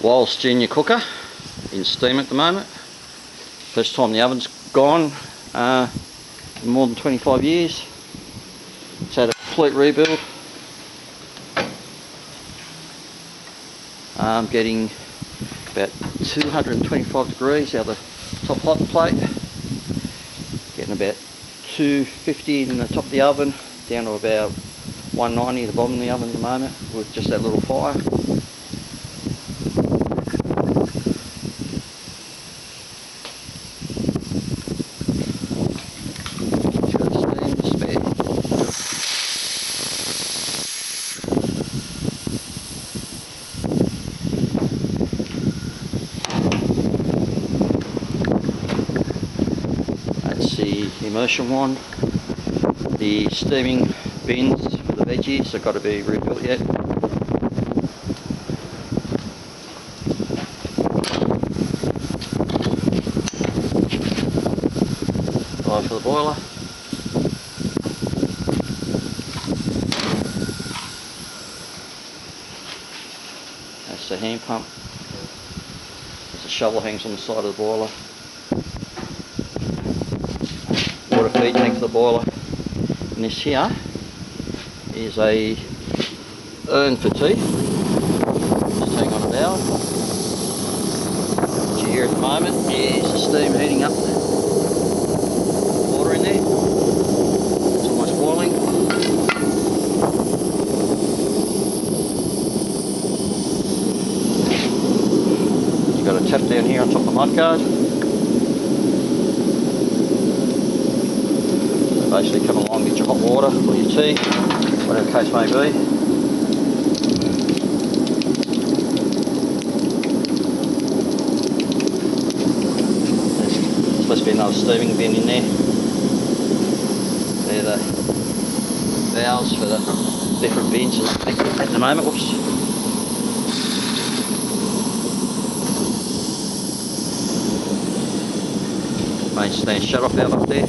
Wiles Junior cooker in steam at the moment. First time the oven's gone in more than 25 years. It's had a complete rebuild. I'm getting about 225 degrees out of the top hot plate. Getting about 250 in the top of the oven, down to about 190 at the bottom of the oven at the moment with just that little fire. That's the immersion one. The steaming bins for the veggies have got to be rebuilt yet. Fire for the boiler. That's the hand pump. There's a shovel hangs on the side of the boiler. Water feed tank for the boiler. And this here is a urn for tea. Just hang on a valve. What you hear at the moment is the steam heating up the water in there. It's almost boiling. You've got a tap down here on top of the mudguard. Basically come along, get your hot water or your tea, whatever the case may be. There's supposed to be another steaming bin in there. They're the valves for the different bins at the moment. Whoops. Main stand shut off valve up there.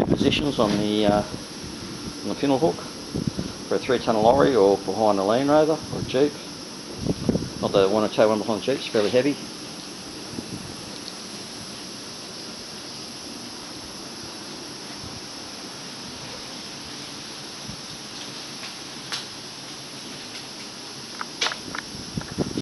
Positions on the pintle hook for a 3-tonne lorry or behind a Land Rover or a Jeep. Not that I want to tow one behind the Jeep, it's fairly heavy.